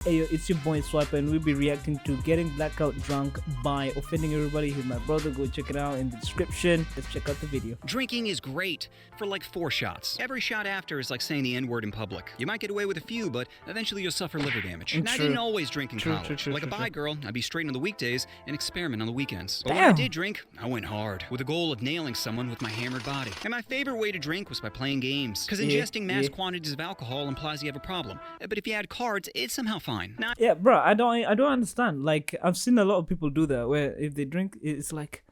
Hey yo, it's your boy Swiper, and we'll be reacting to Getting Blackout Drunk by Offending Everybody. He's my brother. Go check it out in the description. Let's check out the video. Drinking is great for like 4 shots. Every shot after is like saying the N-word in public. You might get away with a few, but eventually you'll suffer liver damage. And I didn't always drink in college. Like a bi girl, I'd be straight on the weekdays and experiment on the weekends. But when I did drink, I went hard, with the goal of nailing someone with my hammered body. And my favorite way to drink was by playing games, because ingesting mass quantities of alcohol implies you have a problem. But if you add cards, it's somehow fine. Now, yeah, bro, I don't understand. Like, I've seen a lot of people do that, where if they drink, it's like,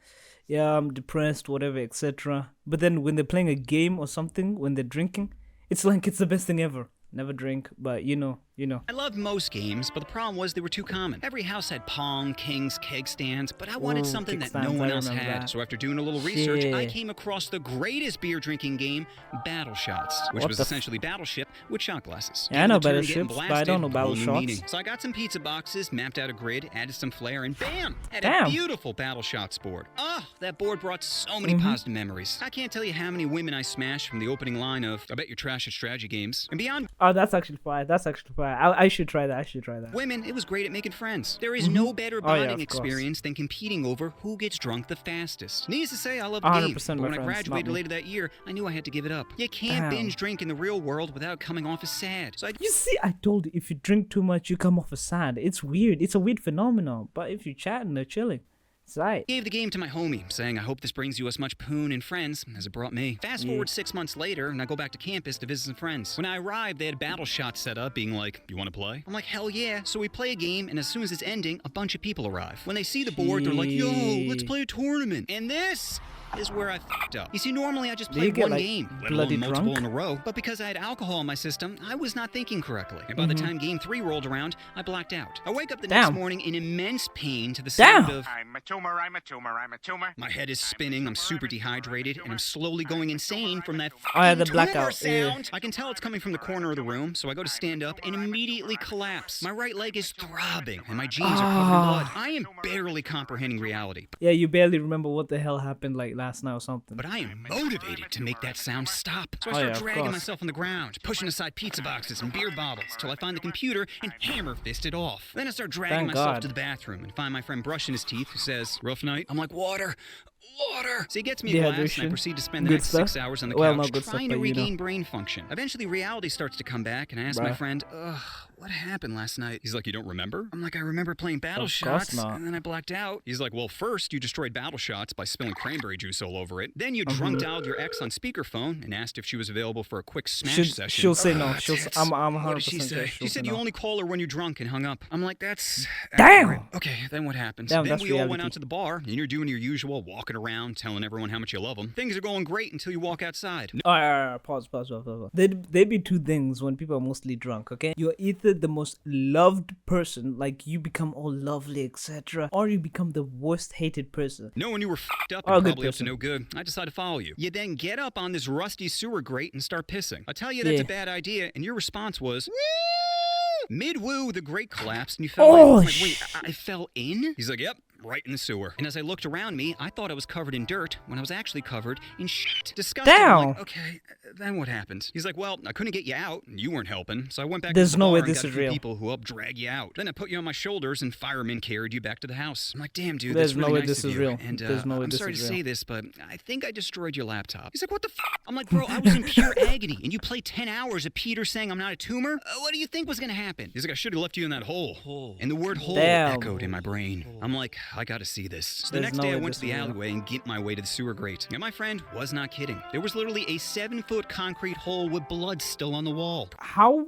yeah, I'm depressed, whatever, etc. But then when they're playing a game or something, when they're drinking, it's like it's the best thing ever. Never drink, but you know. I loved most games, but the problem was they were too common. Every house had Pong, Kings, keg stands, but I wanted something that no one else had. So after doing a little research, I came across the greatest beer drinking game, Battle Shots, which was essentially Battleship with shot glasses. Yeah, I know Battleships, but I don't know Battle Shots. So I got some pizza boxes, mapped out a grid, added some flair, and bam! Had a beautiful Battle Shots board. Oh, that board brought so many positive memories. I can't tell you how many women I smashed from the opening line of, I bet you're trash at strategy games, and beyond. Oh, that's actually fire. I should try that. Women, it was great at making friends. There is no better bonding experience than competing over who gets drunk the fastest. Needless to say, I love the game, but when I graduated later that year, I knew I had to give it up. You can't binge drink in the real world without coming off as sad. So you see, I told you, if you drink too much, you come off as sad. It's weird. It's a weird phenomenon. But if you're chatting or chilling, I gave the game to my homie, saying, I hope this brings you as much poon and friends as it brought me. Fast forward 6 months later, and I go back to campus to visit some friends. When I arrived, they had Battle Shots set up, being like, you want to play? I'm like, hell yeah. So we play a game, and as soon as it's ending, a bunch of people arrive. When they see the board, they're like, yo, let's play a tournament. And this is where I fucked up. You see, normally I just played one game, let alone multiple in a row, but because I had alcohol in my system, I was not thinking correctly. And by the time game 3 rolled around, I blacked out. I wake up the next morning in immense pain to the sound of, I'm a tumor. My head is spinning, I'm super dehydrated, and I'm slowly going insane from that the blackout sound. I can tell it's coming from the corner of the room, so I go to stand up and immediately collapse. My right leg is throbbing, and my jeans are covered in blood. I am barely comprehending reality. Yeah, you barely remember what the hell happened like last night or something. But I am motivated to make that sound stop. So I start dragging myself on the ground, pushing aside pizza boxes and beer bottles till I find the computer and hammer fist it off. Then I start dragging myself to the bathroom and find my friend brushing his teeth, who says, rough night? I'm like, water. So he gets me a glass, and I proceed to spend the next 6 hours on the couch trying to regain brain function. Eventually, reality starts to come back, and I ask my friend, what happened last night? He's like, you don't remember? I'm like, I remember playing Battle Shots, and then I blacked out. He's like, well, first, you destroyed Battle Shots by spilling cranberry juice all over it. Then you drunk dialed your ex on speakerphone and asked if she was available for a quick smash session. She'll say no. I'm 100% What did she say? She said you only call her when you're drunk, and hung up. I'm like, that's accurate. Okay, then what happens? Then we all went out to the bar, and you're doing your usual walking around, telling everyone how much you love them. Things are going great until you walk outside. Alright, pause. There'd be two things when people are mostly drunk, okay? You're either the most loved person, like you become all lovely, etc., or you become the worst hated person. Knowing you were fucked up and probably up to no good, I decided to follow you. You then get up on this rusty sewer grate and start pissing. I tell you that's a bad idea, and your response was, woo! Mid-woo, the grate collapsed, and you fell in. I was like, wait, I fell in? He's like, yep. Right in the sewer. And as I looked around me, I thought I was covered in dirt when I was actually covered in shit. Disgusting. I'm like, okay, then what happened? He's like, well, I couldn't get you out, and you weren't helping, so I went back to the bar and got a few people who helped drag you out. Then I put you on my shoulders, and firemen carried you back to the house. I'm like, damn, dude, that's really nice of you. And I'm sorry to say this, but I think I destroyed your laptop. He's like, what the fuck? I'm like, bro, I was in pure agony, and you played 10 hours of Peter saying I'm not a tumor? What do you think was gonna happen? He's like, I should have left you in that hole. And the word hole echoed in my brain. I'm like, I gotta see this. So the next day I went to the alleyway and gimped my way to the sewer grate. And my friend was not kidding. There was literally a 7-foot concrete hole with blood still on the wall. How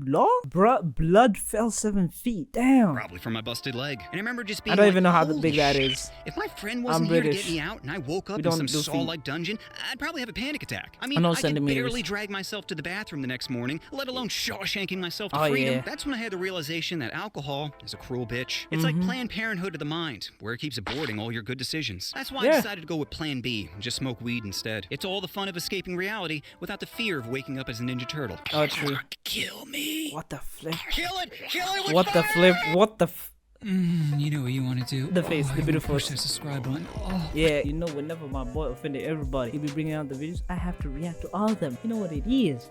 long? Blood fell 7 feet. Damn. Probably from my busted leg. And I remember just being I don't even know how big that is. If my friend wasn't here to get me out and I woke up in some Saw-like dungeon, I'd probably have a panic attack. I mean, I could barely drag myself to the bathroom the next morning, let alone Shawshanking myself to freedom. That's when I had the realization that alcohol is a cruel bitch. It's like Planned Parenthood of the mind, where it keeps aborting all your good decisions. That's why I decided to go with Plan B and just smoke weed instead. It's all the fun of escaping reality without the fear of waking up as a Ninja Turtle. Oh, true. Kill me. What the flip? Kill it with What the flip? What the You know what you want to do. The face, the beautiful. Push that subscribe button. Yeah, you know, whenever my boy offended everybody, he be bringing out the videos, I have to react to all of them. You know what it is?